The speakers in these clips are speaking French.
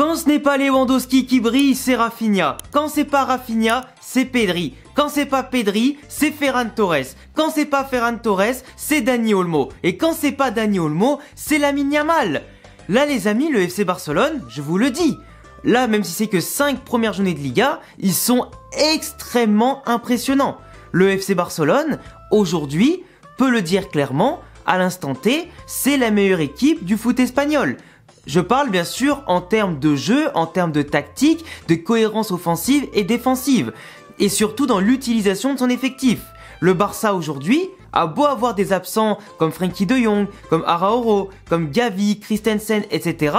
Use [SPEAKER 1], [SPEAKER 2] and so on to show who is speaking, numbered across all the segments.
[SPEAKER 1] Quand ce n'est pas Lewandowski qui brille, c'est Rafinha. Quand c'est pas Rafinha, c'est Pedri. Quand c'est pas Pedri, c'est Ferran Torres. Quand c'est pas Ferran Torres, c'est Dani Olmo. Et quand c'est pas Dani Olmo, c'est Lamine Yamal. Là les amis, le FC Barcelone, je vous le dis, là même si c'est que 5 premières journées de Liga, ils sont extrêmement impressionnants. Le FC Barcelone, aujourd'hui, peut le dire clairement, à l'instant T, c'est la meilleure équipe du foot espagnol. Je parle bien sûr en termes de jeu, en termes de tactique, de cohérence offensive et défensive, et surtout dans l'utilisation de son effectif. Le Barça aujourd'hui a beau avoir des absents comme Frenkie de Jong, comme Araujo, comme Gavi, Christensen, etc.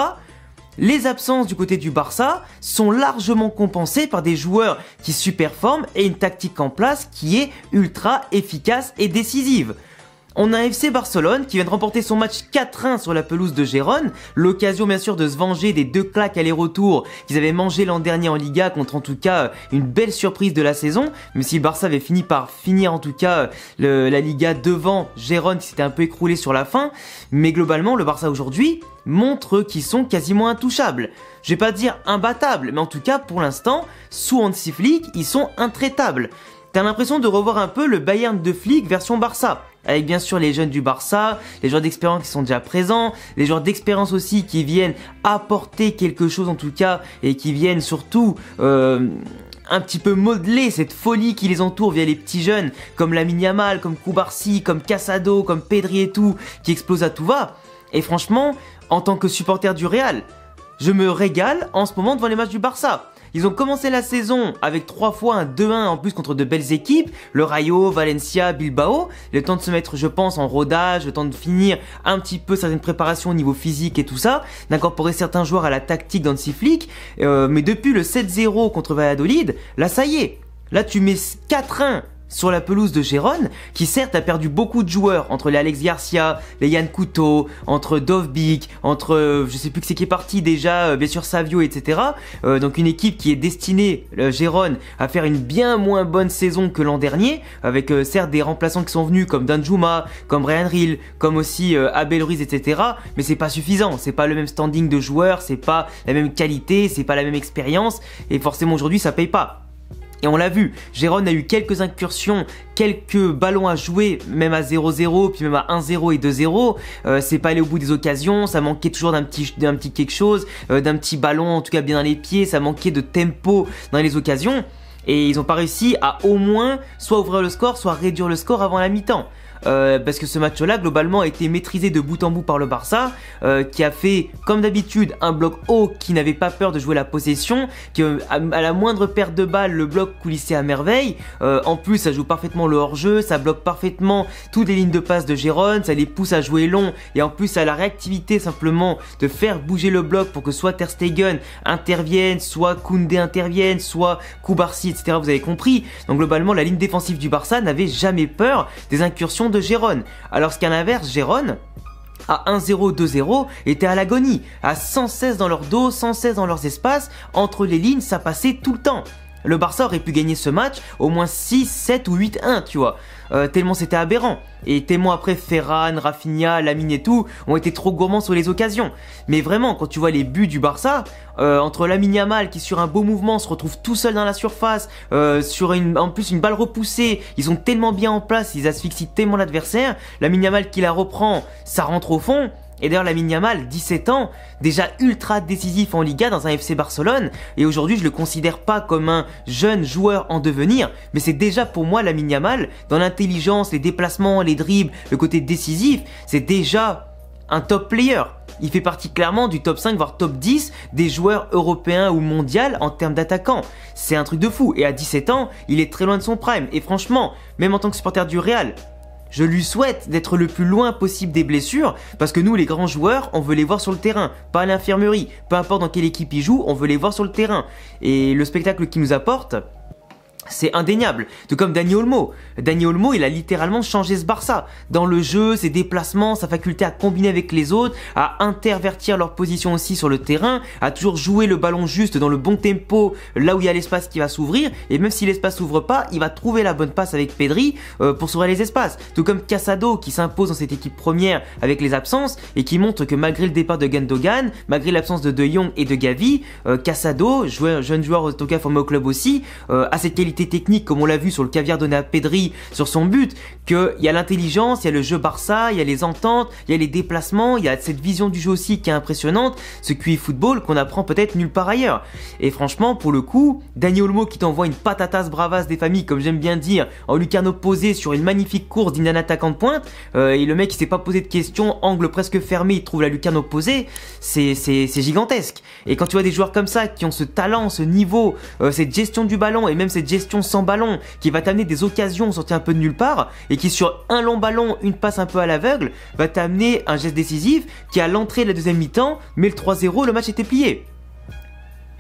[SPEAKER 1] Les absences du côté du Barça sont largement compensées par des joueurs qui surperforment et une tactique en place qui est ultra efficace et décisive. On a un FC Barcelone qui vient de remporter son match 4-1 sur la pelouse de Gérone, l'occasion bien sûr de se venger des 2 claques aller-retour qu'ils avaient mangé l'an dernier en Liga contre en tout cas une belle surprise de la saison, même si le Barça avait fini par finir en tout cas la Liga devant Gérone qui s'était un peu écroulé sur la fin, mais globalement le Barça aujourd'hui montre qu'ils sont quasiment intouchables. Je vais pas dire imbattables, mais en tout cas pour l'instant, sous Hansi Flick, ils sont intraitables. T'as l'impression de revoir un peu le Bayern de Flick version Barça, avec bien sûr les jeunes du Barça, les joueurs d'expérience qui sont déjà présents, les joueurs d'expérience aussi qui viennent apporter quelque chose en tout cas, et qui viennent surtout un petit peu modeler cette folie qui les entoure via les petits jeunes, comme Lamine Yamal, comme Koubarsi, comme Casado, comme Pedri et tout, qui explosent à tout va. Et franchement, en tant que supporter du Real, je me régale en ce moment devant les matchs du Barça. Ils ont commencé la saison avec 3 fois un 2-1 en plus contre de belles équipes, le Rayo, Valencia, Bilbao, le temps de se mettre je pense en rodage, le temps de finir un petit peu certaines préparations au niveau physique et tout ça, d'incorporer certains joueurs à la tactique d'Hansi Flick, mais depuis le 7-0 contre Valladolid, là ça y est, là tu mets 4-1 sur la pelouse de Gérone, qui certes a perdu beaucoup de joueurs, entre les Alex Garcia, les Yann Couto, entre Dovbyk, entre je sais plus que c'est qui est parti déjà, bien sûr Savio, etc. Donc une équipe qui est destinée, Gérone, à faire une bien moins bonne saison que l'an dernier, avec certes des remplaçants qui sont venus comme Danjuma, comme Brian Ril, comme aussi Abel Ruiz, etc. Mais c'est pas suffisant, c'est pas le même standing de joueurs, c'est pas la même qualité, c'est pas la même expérience, et forcément aujourd'hui ça paye pas. Et on l'a vu, Gérone a eu quelques incursions, quelques ballons à jouer, même à 0-0, puis même à 1-0 et 2-0. C'est pas allé au bout des occasions, ça manquait toujours d'un petit quelque chose, d'un petit ballon en tout cas bien dans les pieds, ça manquait de tempo dans les occasions. Et ils ont pas réussi à au moins soit ouvrir le score, soit réduire le score avant la mi-temps. Parce que ce match-là, globalement, a été maîtrisé de bout en bout par le Barça, qui a fait, comme d'habitude, un bloc haut qui n'avait pas peur de jouer la possession, qui à la moindre perte de balle, le bloc coulissait à merveille. En plus, ça joue parfaitement le hors-jeu, ça bloque parfaitement toutes les lignes de passe de Gérone, ça les pousse à jouer long, et en plus, ça a la réactivité simplement de faire bouger le bloc pour que soit Ter Stegen intervienne, soit Koundé intervienne, soit Koubarsi, etc. Vous avez compris. Donc globalement, la ligne défensive du Barça n'avait jamais peur des incursions de Gérone. Alors qu'à l'inverse, Gérone, à 1-0, 2-0, était à l'agonie, à sans cesse dans leur dos, sans cesse dans leurs espaces, entre les lignes, ça passait tout le temps. Le Barça aurait pu gagner ce match au moins 6, 7 ou 8-1, tu vois. Tellement c'était aberrant. Et tellement après Ferran, Rafinha, Lamine et tout ont été trop gourmands sur les occasions. Mais vraiment, quand tu vois les buts du Barça, entre Lamine Yamal qui sur un beau mouvement se retrouve tout seul dans la surface, en plus une balle repoussée, ils sont tellement bien en place, ils asphyxient tellement l'adversaire. Lamine Yamal qui la reprend, ça rentre au fond. Et d'ailleurs Lamine Yamal, 17 ans, déjà ultra décisif en Liga dans un FC Barcelone, et aujourd'hui je le considère pas comme un jeune joueur en devenir, mais c'est déjà pour moi Lamine Yamal, dans l'intelligence, les déplacements, les dribbles, le côté décisif, c'est déjà un top player. Il fait partie clairement du top 5 voire top 10 des joueurs européens ou mondial en termes d'attaquants. C'est un truc de fou, et à 17 ans, il est très loin de son prime, et franchement, même en tant que supporter du Real, je lui souhaite d'être le plus loin possible des blessures, parce que nous, les grands joueurs, on veut les voir sur le terrain, pas à l'infirmerie. Peu importe dans quelle équipe ils jouent, on veut les voir sur le terrain. Et le spectacle qu'il nous apporte, C'est indéniable, tout comme Dani Olmo. Dani Olmo, il a littéralement changé ce Barça. Dans le jeu, ses déplacements, sa faculté à combiner avec les autres, à intervertir leur position aussi sur le terrain, à toujours jouer le ballon juste dans le bon tempo, là où il y a l'espace qui va s'ouvrir, et même si l'espace s'ouvre pas, il va trouver la bonne passe avec Pedri pour s'ouvrir les espaces. Tout comme Casado qui s'impose dans cette équipe première avec les absences, et qui montre que malgré le départ de Gundogan, malgré l'absence de Jong et de Gavi, Casado, jeune joueur en tout cas formé au club aussi, a cette qualité technique comme on l'a vu sur le caviar donné à Pedri sur son but, qu'il y a l'intelligence, il y a le jeu Barça, il y a les ententes, il y a les déplacements, il y a cette vision du jeu aussi qui est impressionnante, ce QI football qu'on apprend peut-être nulle part ailleurs. Et franchement, pour le coup, Dani Olmo qui t'envoie une patatas bravas des familles, comme j'aime bien dire, en lucarne posé sur une magnifique course d'un attaquant de pointe, et le mec il s'est pas posé de questions, angle presque fermé, il trouve la lucarne opposée, c'est gigantesque. Et quand tu vois des joueurs comme ça qui ont ce talent, ce niveau, cette gestion du ballon et même cette gestion sans ballon qui va t'amener des occasions sorties un peu de nulle part et qui sur un long ballon, une passe un peu à l'aveugle, va t'amener un geste décisif qui à l'entrée de la deuxième mi-temps met le 3-0, le match était plié.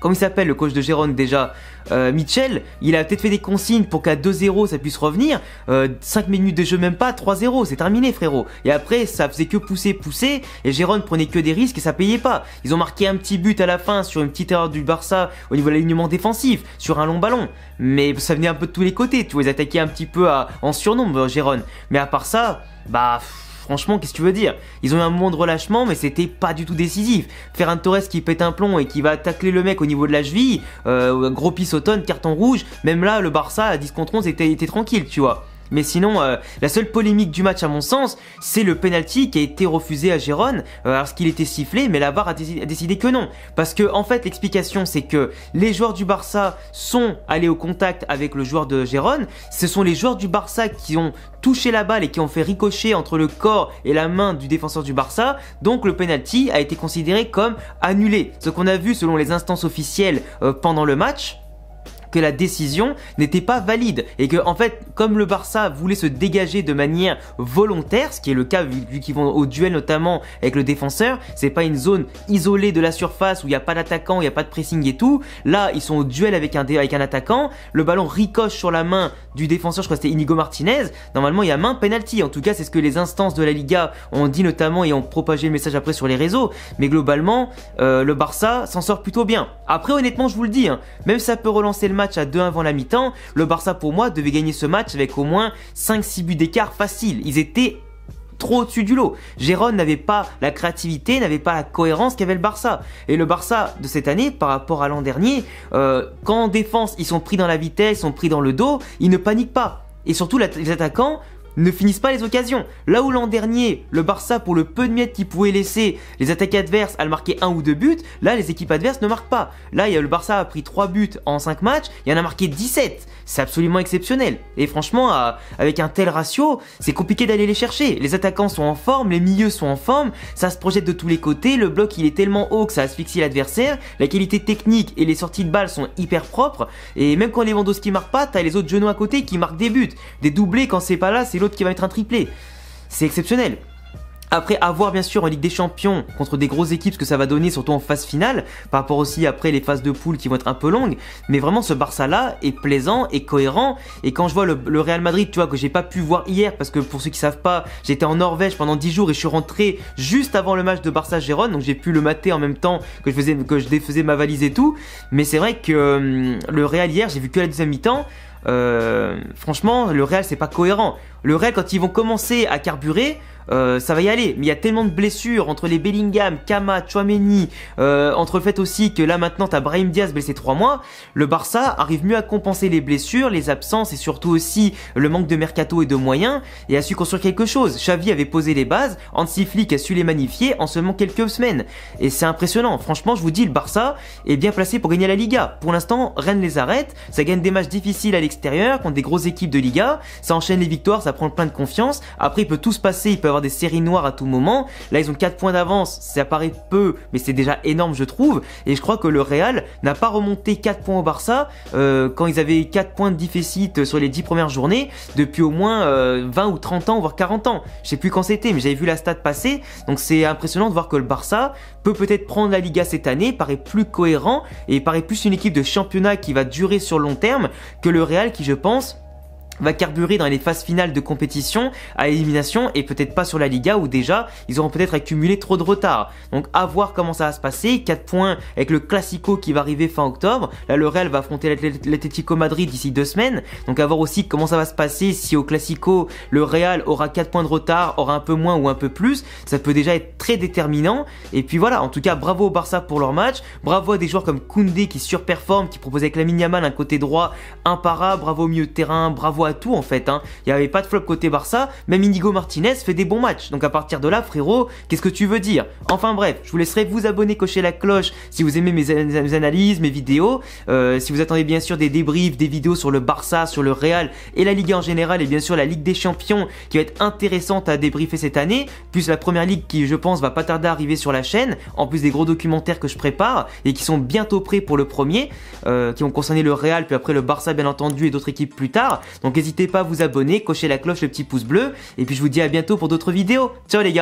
[SPEAKER 1] Comment il s'appelle le coach de Gérone déjà, Mitchell, il a peut-être fait des consignes pour qu'à 2-0 ça puisse revenir, 5 minutes de jeu même pas, 3-0, c'est terminé frérot. Et après ça faisait que pousser, et Gérone prenait que des risques et ça payait pas. Ils ont marqué un petit but à la fin sur une petite erreur du Barça au niveau de l'alignement défensif, sur un long ballon. Mais ça venait un peu de tous les côtés, tu vois, ils attaquaient un petit peu en surnombre Gérone. Mais à part ça, bah... Franchement, qu'est-ce que tu veux dire? Ils ont eu un moment de relâchement, mais c'était pas du tout décisif. Ferran Torres qui pète un plomb et qui va tacler le mec au niveau de la cheville, gros pisotone, carton rouge. Même là, le Barça à 10 contre 11 était tranquille, tu vois. Mais sinon, la seule polémique du match à mon sens, c'est le penalty qui a été refusé à Gérone parce qu'il était sifflé, mais la VAR a décidé que non. Parce que en fait, l'explication c'est que les joueurs du Barça sont allés au contact avec le joueur de Gérone. Ce sont les joueurs du Barça qui ont touché la balle et qui ont fait ricocher entre le corps et la main du défenseur du Barça. Donc le penalty a été considéré comme annulé. Ce qu'on a vu selon les instances officielles pendant le match, que la décision n'était pas valide et que en fait comme le Barça voulait se dégager de manière volontaire, ce qui est le cas vu qu'ils vont au duel notamment avec le défenseur, c'est pas une zone isolée de la surface où il n'y a pas d'attaquant, il n'y a pas de pressing et tout, là ils sont au duel avec un attaquant, le ballon ricoche sur la main du défenseur, je crois que c'était Inigo Martinez, normalement il y a main penalty, en tout cas c'est ce que les instances de la Liga ont dit notamment et ont propagé le message après sur les réseaux, mais globalement le Barça s'en sort plutôt bien. Après honnêtement je vous le dis, hein, même si ça peut relancer le match à 2 avant la mi-temps, le Barça pour moi devait gagner ce match avec au moins 5-6 buts d'écart facile. Ils étaient trop au-dessus du lot. Gérone n'avait pas la créativité, n'avait pas la cohérence qu'avait le Barça. Et le Barça de cette année, par rapport à l'an dernier, quand en défense ils sont pris dans la vitesse, ils sont pris dans le dos, ils ne paniquent pas. Et surtout les attaquants ne finissent pas les occasions. Là où l'an dernier, le Barça, pour le peu de miettes qu'il pouvait laisser, les attaques adverses, à le marquer 1 ou 2 buts, là les équipes adverses ne marquent pas. Là le Barça a pris 3 buts en 5 matchs, il y en a marqué 17. C'est absolument exceptionnel. Et franchement, avec un tel ratio, c'est compliqué d'aller les chercher. Les attaquants sont en forme, les milieux sont en forme, ça se projette de tous les côtés, le bloc il est tellement haut que ça asphyxie l'adversaire, la qualité technique et les sorties de balles sont hyper propres, et même quand Lewandowski marque pas, t'as les autres genoux à côté qui marquent des buts. Des doublés quand c'est pas là, c'est l'autre qui va mettre un triplé. C'est exceptionnel. Après, à voir bien sûr en Ligue des Champions contre des grosses équipes ce que ça va donner, surtout en phase finale, par rapport aussi après les phases de poule qui vont être un peu longues. Mais vraiment ce Barça là est plaisant et cohérent. Et quand je vois le Real Madrid, tu vois, que j'ai pas pu voir hier parce que pour ceux qui savent pas, j'étais en Norvège pendant 10 jours et je suis rentré juste avant le match de Barça-Gérone, donc j'ai pu le mater en même temps que je défaisais ma valise et tout. Mais c'est vrai que le Real hier, j'ai vu que la deuxième mi-temps. Franchement, le Real c'est pas cohérent. Le Real quand ils vont commencer à carburer, ça va y aller, mais il y a tellement de blessures entre les Bellingham, Kama, Tchouaméni, entre le fait aussi que là maintenant t'as Brahim Diaz blessé 3 mois, le Barça arrive mieux à compenser les blessures, les absences et surtout aussi le manque de mercato et de moyens, et a su construire quelque chose. Xavi avait posé les bases, Hansi Flick a su les magnifier en seulement quelques semaines, et c'est impressionnant. Franchement je vous dis, le Barça est bien placé pour gagner la Liga. Pour l'instant rien ne les arrête, ça gagne des matchs difficiles à l'extérieur contre des grosses équipes de Liga, ça enchaîne les victoires, ça prend plein de confiance. Après il peut tout se passer, il peut avoir des séries noires à tout moment. Là, ils ont 4 points d'avance, ça paraît peu, mais c'est déjà énorme, je trouve. Et je crois que le Real n'a pas remonté 4 points au Barça quand ils avaient 4 points de déficit sur les 10 premières journées depuis au moins 20 ou 30 ans, voire 40 ans. Je sais plus quand c'était, mais j'avais vu la stat passer. Donc c'est impressionnant de voir que le Barça peut peut-être prendre la Liga cette année, paraît plus cohérent et paraît plus une équipe de championnat qui va durer sur le long terme que le Real qui, je pense, va carburer dans les phases finales de compétition à élimination et peut-être pas sur la Liga où déjà ils auront peut-être accumulé trop de retard. Donc à voir comment ça va se passer. 4 points avec le Classico qui va arriver fin octobre. Là le Real va affronter l'Atlético Madrid d'ici 2 semaines. Donc à voir aussi comment ça va se passer si au Classico le Real aura 4 points de retard, aura un peu moins ou un peu plus. Ça peut déjà être très déterminant. Et puis voilà, en tout cas bravo au Barça pour leur match. Bravo à des joueurs comme Koundé qui surperforment, qui propose avec Lamine Yamal un côté droit imparable. Bravo au milieu de terrain, bravo à tout en fait, hein. Il n'y avait pas de flop côté Barça, même Inigo Martinez fait des bons matchs, donc à partir de là frérot, qu'est-ce que tu veux dire? Enfin bref, je vous laisserai vous abonner, cocher la cloche si vous aimez mes analyses, mes vidéos, si vous attendez bien sûr des débriefs, des vidéos sur le Barça, sur le Real et la Liga en général et bien sûr la Ligue des Champions qui va être intéressante à débriefer cette année, plus la première ligue qui je pense va pas tarder à arriver sur la chaîne, en plus des gros documentaires que je prépare et qui sont bientôt prêts pour le premier, qui vont concerner le Real puis après le Barça bien entendu et d'autres équipes plus tard, donc n'hésitez pas à vous abonner, cocher la cloche, le petit pouce bleu, et puis je vous dis à bientôt pour d'autres vidéos. Ciao les gars!